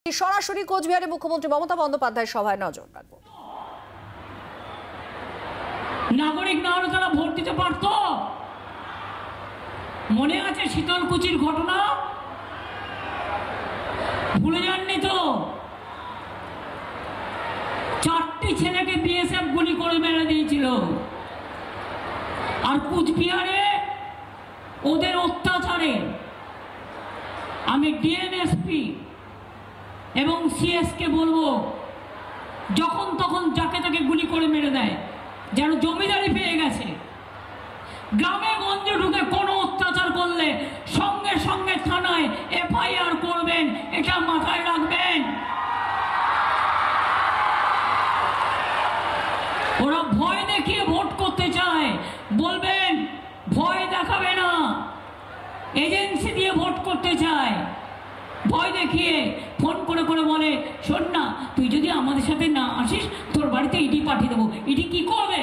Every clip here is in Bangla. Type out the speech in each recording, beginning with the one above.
সরাসরি কোচবিহারে মুখ্যমন্ত্রী মমতা বন্দ্যোপাধ্যায়ের সভায় নজর রাখবো। নাগরিক না হলে তারা ভোট দিতে পারত। মনে আছে শীতলকুচির ঘটনা? ভুলে যাননি তো? 4টি ছেলেকে বিএসএফ গুলি করে মেরে দিয়েছিল। আর কুচবিহারে ওদের অত্যাচারে আমি ডিএমএসপি এবং সিএসকে বলবো, যখন তখন যাকে তাকে গুলি করে মেরে দেয়, যেন জমিদারি পেয়ে গেছে। গ্রামে গঞ্জে ঢুকে কোনো অত্যাচার করলে সঙ্গে সঙ্গে থানায় এফআইআর করবেন, এটা মাথায় রাখবেন। ওরা ভয় দেখিয়ে ভোট করতে চায়, বলবেন ভয় দেখাবে না, এজেন্সি দিয়ে ভোট করতে চায়। ভয় দেখিয়ে ফোন করে করে বলে, শোন না, তুই যদি আমাদের সাথে না আসিস তোর বাড়িতে ইডি পাঠিয়ে দেবো। ইডি কি করবে?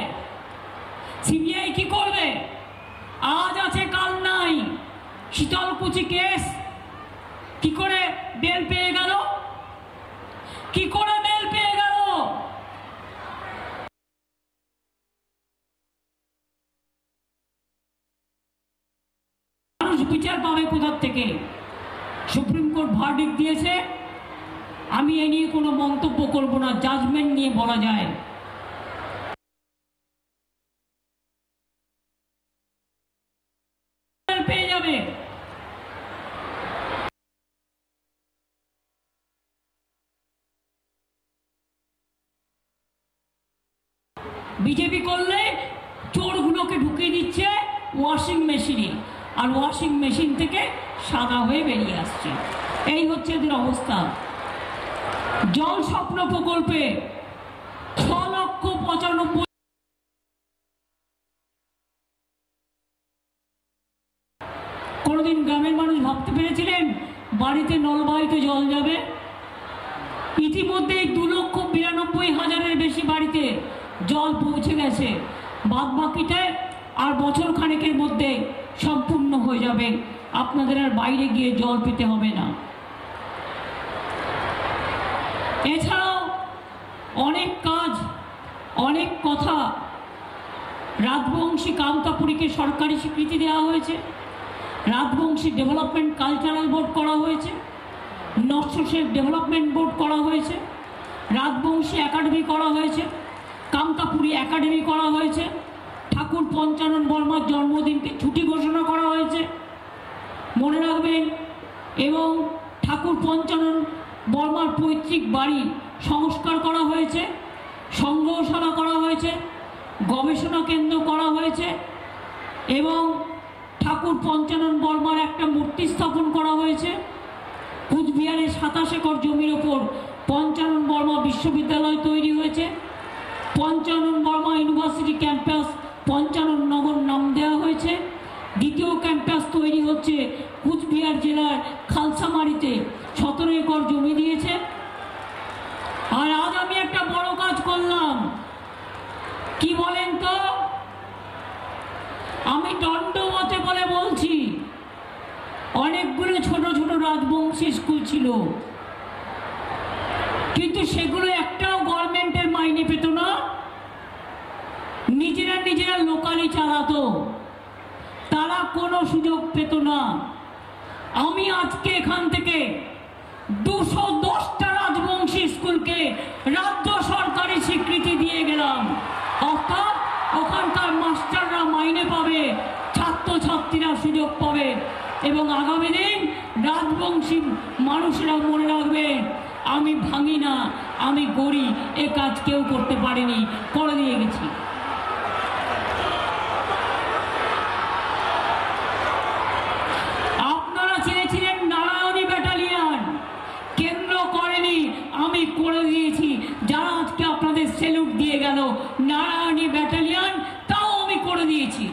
সিবিআই কি করবে? আজ আছে কাল নাই। শীতলকুচি কেস কি করে বেল পেয়ে গেল? কি করে বেল পেয়ে গেল? মানুষ বিচার পাবে কোথা থেকে? সুপ্রিম কোর্ট ভার্ডিক্ট দিয়েছে। আমি এ নিয়ে কোনো মন্তব্য করব না, জাজমেন্ট নিয়ে বলা যায়। পেয়ে যাবে। বিজেপি করলে চোরগুলোকে ঢুকিয়ে দিচ্ছে ওয়াশিং মেশিনে, আর ওয়াশিং মেশিন থেকে সাদা হয়ে বেরিয়ে আসছে। এই হচ্ছে এদের অবস্থা। জল স্বপ্ন প্রকল্পে 6,95,000। কোনদিন গ্রামের মানুষ ভাবতে পেরেছিলেন বাড়িতে নলবাহিতে জল যাবে? ইতিমধ্যে 2,92,000-এর বেশি বাড়িতে জল পৌঁছে গেছে। বাদ বাকিটা আর বছর খানেকের মধ্যে সম্পূর্ণ হয়ে যাবে। আপনাদের আর বাইরে গিয়ে জল পেতে হবে না। এছাড়াও অনেক কাজ, অনেক কথা। রাজবংশী কামতাপুরীকে সরকারি স্বীকৃতি দেওয়া হয়েছে। রাজবংশী ডেভেলপমেন্ট কালচারাল বোর্ড করা হয়েছে। নস্যশের ডেভেলপমেন্ট বোর্ড করা হয়েছে। রাজবংশী একাডেমি করা হয়েছে। কামতাপুরী একাডেমি করা হয়েছে। ঠাকুর পঞ্চানন বর্মার জন্মদিনকে ছুটি ঘোষণা করা হয়েছে, মনে রাখবেন। এবং ঠাকুর পঞ্চানন বর্মার পৈতৃক বাড়ি সংস্কার করা হয়েছে, সংগ্রহশালা করা হয়েছে, গবেষণা কেন্দ্র করা হয়েছে এবং ঠাকুর পঞ্চানন বর্মার একটা মূর্তি স্থাপন করা হয়েছে। কুচবিহারে 27 একর জমির ওপর পঞ্চানন বর্মা বিশ্ববিদ্যালয় তৈরি হয়েছে। পঞ্চানন বর্মা ইউনিভার্সিটি ক্যাম্পাস পঞ্চানন নগর নাম দেওয়া হয়েছে। দ্বিতীয় ক্যাম্পাস তৈরি হচ্ছে কুচবিহার জেলার খালসামারিতে, 17 একর জমি দিয়েছে। আর আজ আমি একটা বড় কাজ করলাম। কি বলেন তো? আমি দণ্ডবতে বলে বলছি, অনেকগুলো ছোট ছোট রাজবংশী স্কুল ছিল, কিন্তু সেগুলো একটাও গভর্নমেন্টের মাইনে পেত না। নিজেরা লোকালি চালাতো, তারা কোনো সুযোগ পেত না। আমি আজকে এখান থেকে 210টা রাজবংশী স্কুলকে রাজ্য সরকারি স্বীকৃতি দিয়ে গেলাম। অর্থাৎ ওখানকার মাস্টাররা মাইনে পাবে, ছাত্রছাত্রীরা সুযোগ পাবে। এবং আগামী দিন রাজবংশী মানুষরা মনে রাখবেন, আমি ভাঙি না, আমি গড়ি। এ কাজ কেউ করতে পারেনি, করে দিয়ে গেছি। আপনারা চেয়েছিলেন নারায়ণী ব্যাটালিয়ন, কেন্দ্র করেনি, আমি করে দিয়েছি। যারা আজকে আপনাদের সেলুট দিয়ে গেল নারায়ণী ব্যাটালিয়ন, তাও আমি করে দিয়েছি।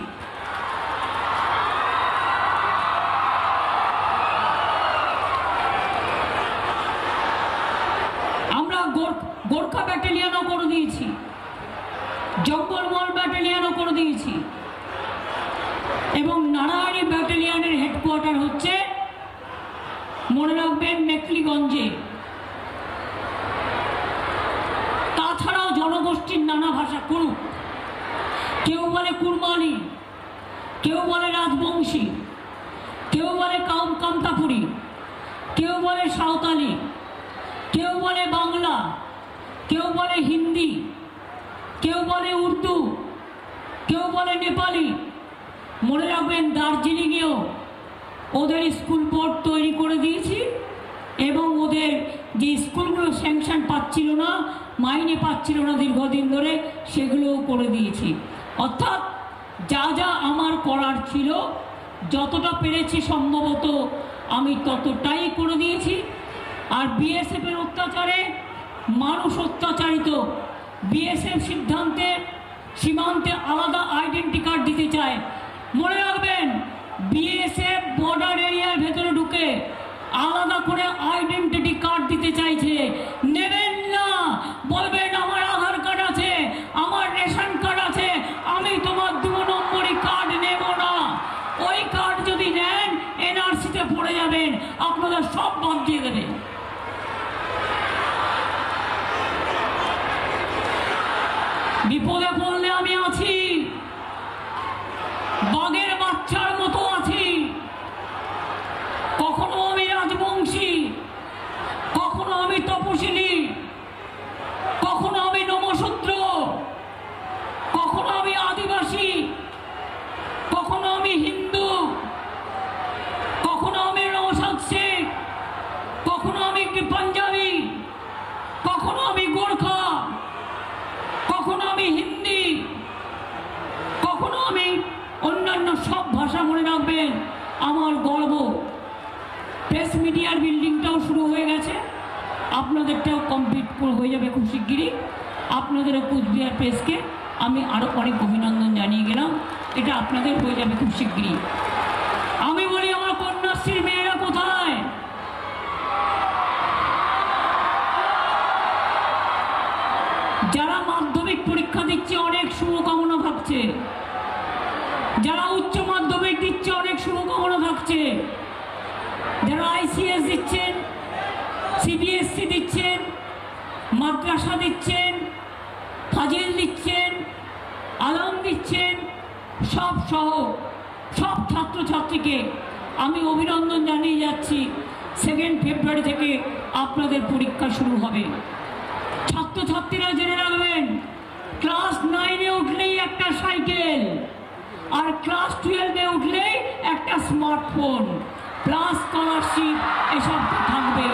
আমরা গোর্খা ব্যাটালিয়নও করে দিয়েছি, জঙ্গলমহল ব্যাটালিয়নও করে দিয়েছি। এবং নারায়ণী ব্যাটালিয়নের হেডকোয়ার্টার হচ্ছে, মনে রাখবেন, মেখলিগঞ্জে। কেউ বলে কুরমালি, কেউ বলে রাজবংশী, কেউ বলে কামতাপুরী, কেউ বলে সাঁওতালি, কেউ বলে বাংলা, কেউ বলে হিন্দি, কেউ বলে উর্দু, কেউ বলে নেপালি। মনে রাখবেন দার্জিলিংয়েও ওদের স্কুল বোর্ড তৈরি করে দিয়েছি এবং ওদের যে স্কুলগুলো স্যাংশন পাচ্ছিল না, মাইনে পাচ্ছিল না দীর্ঘদিন ধরে, সেগুলোও করে দিয়েছি। অর্থাৎ যা যা আমার করার ছিল যতটা পেরেছি সম্ভবত আমি ততটাই করে দিয়েছি। আর বিএসএফের অত্যাচারে মানুষ অত্যাচারিত, বিএসএফ সিদ্ধান্তে সীমান্তে আলাদা আইডেন্টি কার্ড দিতে চায়। মনে রাখবেন বিএসএফ বর্ডার এরিয়ার ভেতরে ঢুকে আলাদা করে আইডেন্টিটি কার্ড দিতে চাইছে। নেবেন না, বলবেন আমার আধার কার্ড আছে, আমার রেশন কার্ড আছে, আমি তোমার 2 নম্বরি কার্ড নেব না। ওই কার্ড যদি নেন এনআরসিতে পড়ে যাবেন, আপনাদের সব বাদ দিয়ে দেবে। বিপদে পড়লে আমি আছি, বাঘের বাচ্চার মতো আছি। কখনো আমি রাজবংশী, কখনো আমি তপশিলি, কখনো আমি নমশূদ্র, কখনো আমি আদিবাসী, কখনো আমি হিন্দু, কখনো আমি নওশাদ শেখ, কখনো আমি পাঞ্জাবি, কখনো আমি গোর্খা, কখনো আমি হিন্দি, কখনো আমি অন্যান্য সব ভাষা। মনে রাখবেন আমার গর্ব। প্রেস মিডিয়ার বিল্ডিংটাও শুরু হয়ে গেছে, আপনাদেরটাও কমপ্লিট হয়ে যাবে খুব শিগগিরই। আপনাদেরও কুচবিহার প্রেসকে আমি আরও অনেক অভিনন্দন জানিয়ে গেলাম, এটা আপনাদের হয়ে যাবে খুব শিগগিরই। আমি বলি আমার কন্যাশ্রীর মেয়েরা কোথায়? যারা মাধ্যমিক পরীক্ষা দিচ্ছে অনেক শুভকামনা থাকছে, যারা উচ্চ মাধ্যমিক দিচ্ছে অনেক শুভকামনা থাকছে, যারা আইসিএস দিচ্ছেন, সিবিএসসি দিচ্ছেন, মাদ্রাসা দিচ্ছেন, ফাজিল দিচ্ছেন, আলম দিচ্ছেন, সব সহ সব ছাত্রছাত্রীকে আমি অভিনন্দন জানিয়ে যাচ্ছি। 2 ফেব্রুয়ারি থেকে আপনাদের পরীক্ষা শুরু হবে। ছাত্রছাত্রীরা জেনে রাখবেন, ক্লাস 9-এ উঠলেই একটা সাইকেল, আর ক্লাস 12-এ উঠলেই একটা স্মার্টফোন, প্লাস স্কলারশিপ, এসব থাকবে।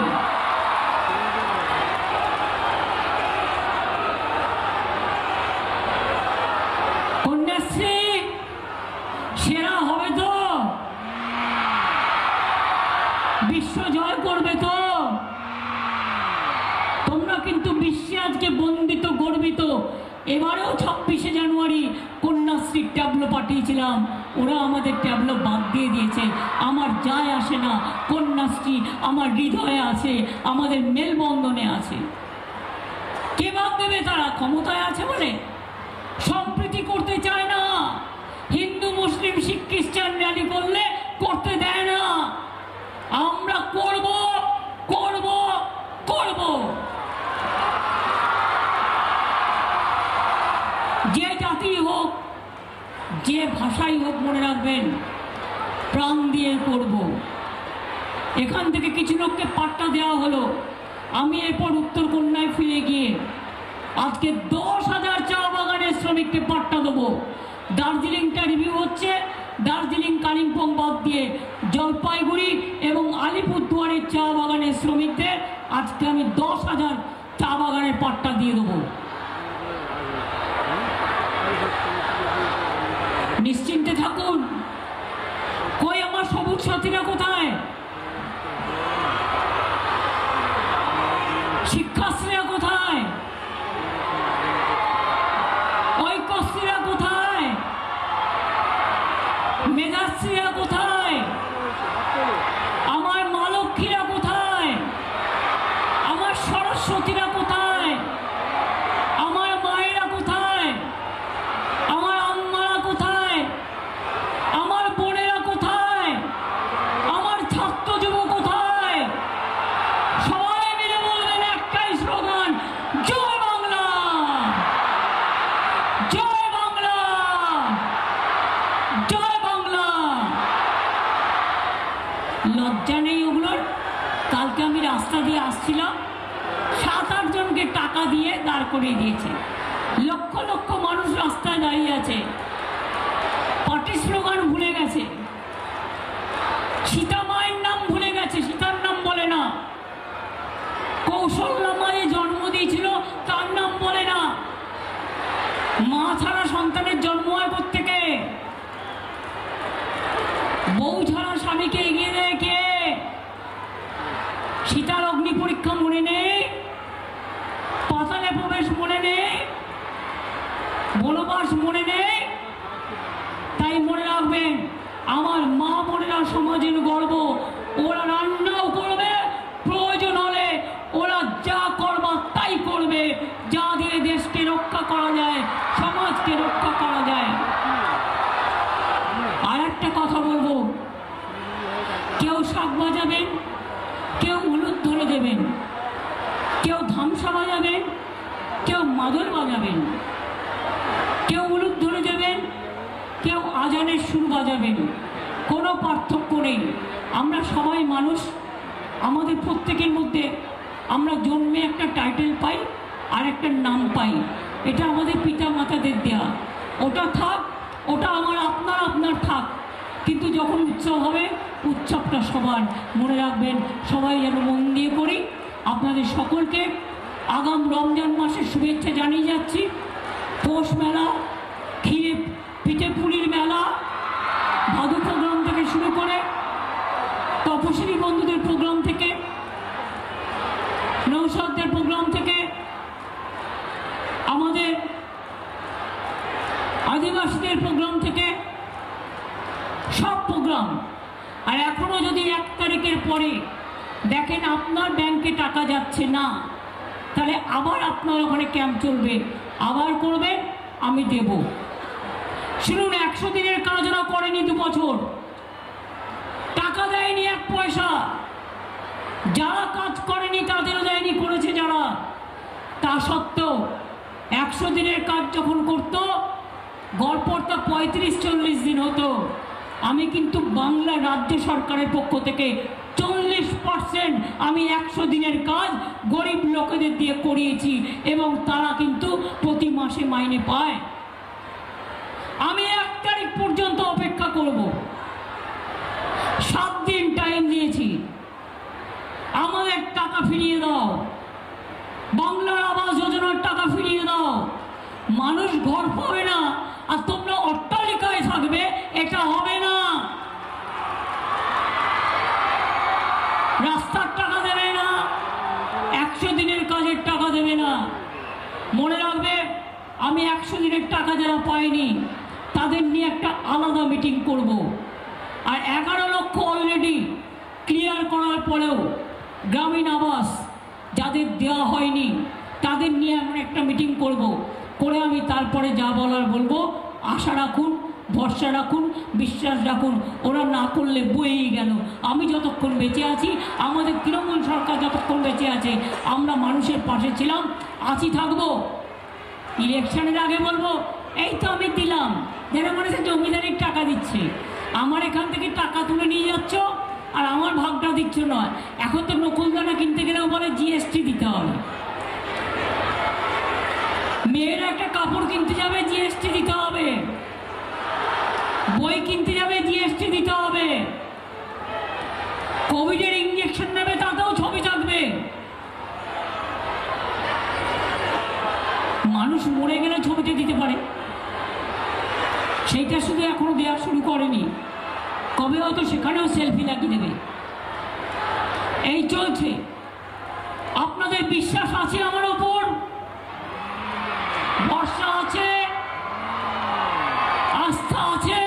কন্যাশ্রী সেরা হবে তো? বিশ্ব জয় করবে তো? তোমরা কিন্তু বিশ্বে আজকে বন্দিত, গর্বিত। এবারেও 26শে জানুয়ারি কন্যাশ্রীর ট্যাবলো পাঠিয়েছিলাম, ওরা আমাদের ট্যাবলো বাদ দিয়ে দিয়েছে। আমার যায় আসে না, কন্যাশ্রী আমার হৃদয়ে আছে, আমাদের মেলবন্ধনে আছে। কে বাদ দেবে? তারা ক্ষমতায় আছে বলে সম্প্রীতি করতে চায় না। হিন্দু, মুসলিম, শিখ, খ্রিস্টান র্যালি করলে করতে দেয় না। আমরা করব, করব, করব। যে জাতি হোক, যে ভাষাই হোক, মনে রাখবেন প্রাণ দিয়ে করব। এখান থেকে কিছু লোককে পাট্টা দেওয়া হলো। আমি এরপর উত্তরকন্যায় ফিরে গিয়ে আজকে 10,000 চা বাগানের শ্রমিককে পাট্টা দেবো। দার্জিলিংটা রিভিউ হচ্ছে, দার্জিলিং, কালিম্পং বাদ দিয়ে জলপাইগুড়ি এবং আলিপুরদুয়ারের চা বাগানের শ্রমিকদের আজকে আমি 10,000 চা বাগানের পাট্টা দিয়ে দেবো। নিশ্চিন্তে থাকুন। কই আমার সবুজ সাথীরা কোথায়? শিক্ষাশ্রীরা কোথায়? ঐক্যশ্রীরা কোথায়? মেধাশ্রীরা কোথায়? আমার মা লক্ষ্মীরা কোথায়? আমার সরস্বতীরা কোথায়? আমার মায়েরা কোথায়? আমার আম্মারা কোথায়? আমার বোনেরা কোথায়? আমার ছাত্র যুব কোথায়? সবাই মিলে বলবেন একটাই স্লোগান, জয় বাংলা, জয় বাংলা। যাচ্ছিলাম, 7-8 জনকে টাকা দিয়ে দাঁড় করিয়ে দিয়েছে। লক্ষ লক্ষ মানুষ রাস্তায় দাঁড়িয়ে আছে, পার্টি স্লোগান ভুলে গেছে, সীতা মায়ের নাম ভুলে গেছে, সীতার নাম বলে না, কৌশল্যা মায়ের জন্ম দিয়েছিল তার নাম বলে না। মা ছাড়া সন্তানের জন্ম হয় কোত্থেকে? বউ ছাড়া স্বামীকে এগিয়ে দেয় কে? সীতার অগ্নি পরীক্ষা মনে নেই? পাতালে প্রবেশ মনে নেই? বনবাস মনে নেই? তাই মনে রাখবেন, আমার মা বোনেরা সমাজের গর্ব। ওরা রান্নাও করবে, প্রয়োজন হলে ওরা যা করবার তাই করবে, যা দিয়ে দেশকে রক্ষা করা যায়, সমাজকে রক্ষা করা যায়। আর একটা কথা বলবো, কেউ শাক বাজাবেন, কেউ হলুদ ধরে দেবেন, কেউ ধামসা বাজাবেন, কেউ মাদল বাজাবেন, কেউ হলুদ ধরে দেবেন, কেউ আজানের সুর বাজাবেন, কোনো পার্থক্য নেই। আমরা সবাই মানুষ, আমাদের প্রত্যেকের মধ্যে আমরা জন্মে একটা টাইটেল পাই আর একটা নাম পাই, এটা আমাদের পিতা মাতাদের দেয়া। ওটা থাক, ওটা আমার আপনার থাক, কিন্তু যখন উৎসব হবে, উৎসবটা সবার। মনে রাখবেন, সবাই যেন মন দিয়ে করি। আপনাদের সকলকে আগাম রমজান মাসের শুভেচ্ছা জানিয়ে যাচ্ছি। পৌষ মেলা, ক্ষীরে পিঠে পুলির মেলা, ভাদু প্রোগ্রাম থেকে শুরু করে, তপশিলি বন্ধুদের প্রোগ্রাম থেকে, নৌসাদদের প্রোগ্রাম থেকে, আমাদের আদিবাসীদের প্রোগ্রাম থেকে, সব প্রোগ্রাম। আর এখনো যদি 1 তারিখের পরে দেখেন আপনার ব্যাংকে টাকা যাচ্ছে না, তাহলে আবার আপনার ওখানে ক্যাম্প চলবে, আবার করবেন, আমি দেব। শুনুন, 100 দিনের কাজ ওরা করেনি 2 বছর, টাকা দেয়নি 1 পয়সা। যারা কাজ করেনি তাদেরও দেয়নি, করেছে যারা। তা সত্ত্বেও 100 দিনের কাজ যখন করত, গড়পড়তা 35-40 দিন হতো। আমি কিন্তু বাংলা রাজ্য সরকারের পক্ষ থেকে 40% আমি 100 দিনের কাজ গরিব লোকেদের দিয়ে করিয়েছি, এবং তারা কিন্তু প্রতি মাসে মাইনে পায়। আমি 1 তারিখ পর্যন্ত অপেক্ষা করব, 7 দিন টাইম দিয়েছি। আমাদের টাকা ফিরিয়ে দাও, বাংলার আবাস যোজনার টাকা ফিরিয়ে দাও। মানুষ ঘর পাবে না আর তোমরা অট্টালিকায় থাকবে, এটা হবে না। রাস্তার টাকা দেবে না, 100 দিনের কাজের টাকা দেবে না। মনে রাখবে, আমি 100 দিনের টাকা যারা পায়নি তাদের নিয়ে একটা আলাদা মিটিং করব। আর 11 লক্ষ অলরেডি ক্লিয়ার করার পরেও গ্রামীণ আবাস যাদের দেওয়া হয়নি তাদের নিয়ে আমরা একটা মিটিং করব, করে আমি তারপরে যা বলার বলবো। আশা রাখুন, ভরসা রাখুন, বিশ্বাস রাখুন, ওরা না করলে বয়েই গেল। আমি যতক্ষণ বেঁচে আছি, আমাদের তৃণমূল সরকার যতক্ষণ বেঁচে আছে, আমরা মানুষের পাশে ছিলাম, আছি, থাকবো। ইলেকশনের আগে বলবো, এই তো আমি দিলাম, যেন মনে হচ্ছে জমিদারির টাকা দিচ্ছে। আমার এখান থেকে টাকা তুলে নিয়ে যাচ্ছ আর আমার ভাগটা দিচ্ছ নয়। এখন তো নকুলদানা কিনতে গেলেও বলে জিএসটি দিতে হবে। মেয়েরা একটা কাপড় কিনতে যাবে, জিএসটি দিতে হবে। বই কিনতে যাবে, জিএসটি দিতে হবে। কোভিডের ইঞ্জেকশন নেবে, তাতেও ছবি থাকবে। মানুষ মরে গেলে ছবিতে দিতে পারে, সেইটা শুধু এখনো দেওয়া শুরু করেনি, কবে হয়তো সেখানেও সেলফি লাগিয়ে দেবে। এই চলছে। আপনাদের বিশ্বাস আছে আমার ওপর? ভরসা আছে? আস্থা আছে?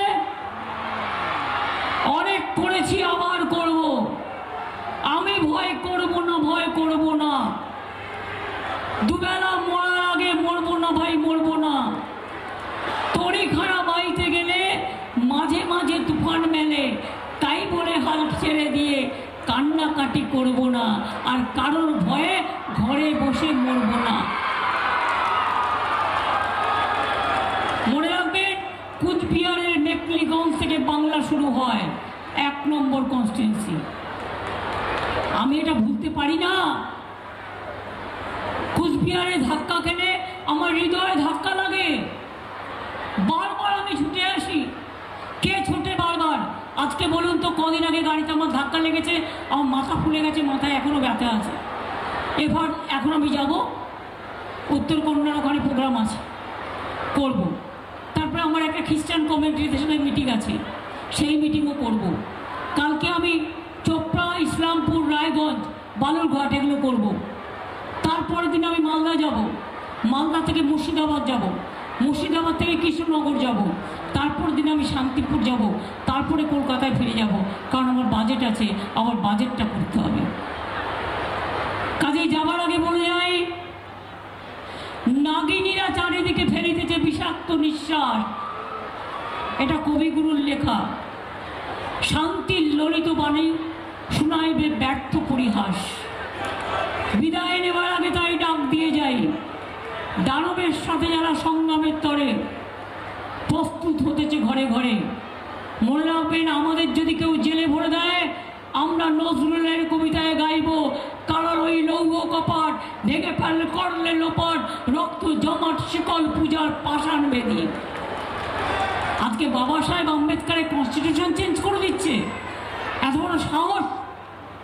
অনেক করেছি, আবার করব। আমি ভয় করব না, ভয় করব না। দুবেলা মরার আগে মরবো না ভাই, মরবো না। তড়িখানা বাইতে গেলে মাঝে মাঝে তুফান মেলে, তাই বলে হাল ছেড়ে দিয়ে কান্নাকাটি করব না, আর কারোর ভয়ে ঘরে বসে মরব না। মনে রাখবেন, কুচবিহারের মেকলিগঞ্জ থেকে বাংলা শুরু হয়, 1 নম্বর কনস্টিটুয়েন্সি। আমি এটা ভুলতে পারি না। কুচবিহারে ধাক্কা খেলে আমার হৃদয়ে ধাক্কা লাগে, বারবার আমি ছুটে আসি। কে ছোটে বারবার? আজকে বলুন তো, কদিন আগে গাড়িতে আমার ধাক্কা লেগেছে, আমার মাথা ফুলে গেছে, মাথায় এখনো ব্যথা আছে। এবার এখন আমি যাব উত্তর কন্যার ওখানে প্রোগ্রাম আছে, করব। তারপরে আমার একটা খ্রিস্টান কমিউনিটির সাথে মিটিং আছে, সেই মিটিংও করব। কালকে আমি চোপড়া, ইসলামপুর, রায়গঞ্জ, বালুরঘাট এগুলো করব। তারপরের দিন আমি মালদা যাব, মালদা থেকে মুর্শিদাবাদ যাব, মুর্শিদাবাদ থেকে কৃষ্ণনগর যাব, তারপর দিন আমি শান্তিপুর যাব, তারপরে কলকাতায় ফিরে যাব, কারণ আমার বাজেট আছে, আমার বাজেটটা করতে হবে। কাজেই যাবার আগে বলে যাই, নাগিনীরা চারিদিকে ফেলিতেছে বিষাক্ত নিঃশ্বাস, এটা কবিগুরুর লেখা। শান্তির ললিত বাণী শুনাইবে ব্যর্থ পরিহাস। বিদায় নেবার আগে তাই ডাক দিয়ে যাই, দানবের সাথে যারা সংগ্রামের তরে প্রস্তুত হতেছে ঘরে ঘরে, মনে রাখবেন, আমাদের যদি কেউ জেলে ভরে দেয়, আমরা নজরুলের কবিতায় গাইব, কারোর ওই লৌহ কপাট ভেঙে ফেললে করলে লোপাট, রক্ত জমাট শিকল পূজার পাষাণ বেদি। আজকে বাবা সাহেব আম্বেদকরের কনস্টিটিউশন চেঞ্জ করে দিচ্ছে, এত বড় সাহস!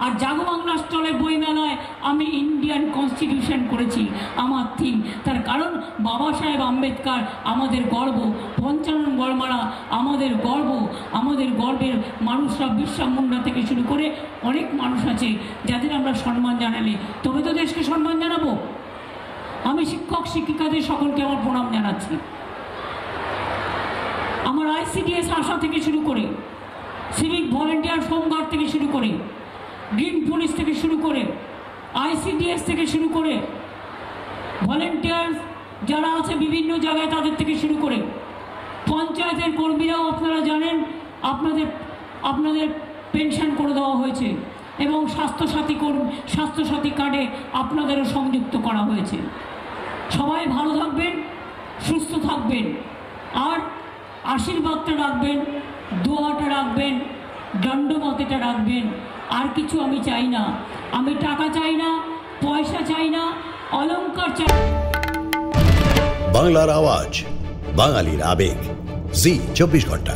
আর জাগো বাংলা স্টলে বইমেলায় আমি ইন্ডিয়ান কনস্টিটিউশন করেছি আমার থিম। তার কারণ বাবা সাহেব আম্বেদকর আমাদের গর্ব, পঞ্চানন বর্মারা আমাদের গর্ব, আমাদের গর্বের মানুষরা, বিরসা মুন্ডা থেকে শুরু করে অনেক মানুষ আছে যাদের আমরা সম্মান জানালে তবে তো দেশকে সম্মান জানাবো। আমি শিক্ষক শিক্ষিকাদের সকলকে আমার প্রণাম জানাচ্ছি। আমার ICDS আশা থেকে শুরু করে, সিভিক ভলেন্টিয়ার হোমগার্ড থেকে শুরু করে, গ্রিন পুলিশ থেকে শুরু করে, ICDS থেকে শুরু করে, ভলেন্টিয়ার যারা আছে বিভিন্ন জায়গায় তাদের থেকে শুরু করে, পঞ্চায়েতের কর্মীরাও আপনারা জানেন আপনাদের পেনশন করে দেওয়া হয়েছে এবং স্বাস্থ্যসাথী কার্ডে আপনাদেরও সংযুক্ত করা হয়েছে। সবাই ভালো থাকবেন, সুস্থ থাকবেন, আর আশীর্বাদটা রাখবেন, দোয়াটা রাখবেন, দণ্ডমতেটা রাখবেন। আর কিছু আমি চাই না, আমি টাকা চাই না, পয়সা চাই না, অলংকার চাই। বাংলার আওয়াজ, বাঙালির আবেগ, জি 24 ঘন্টা।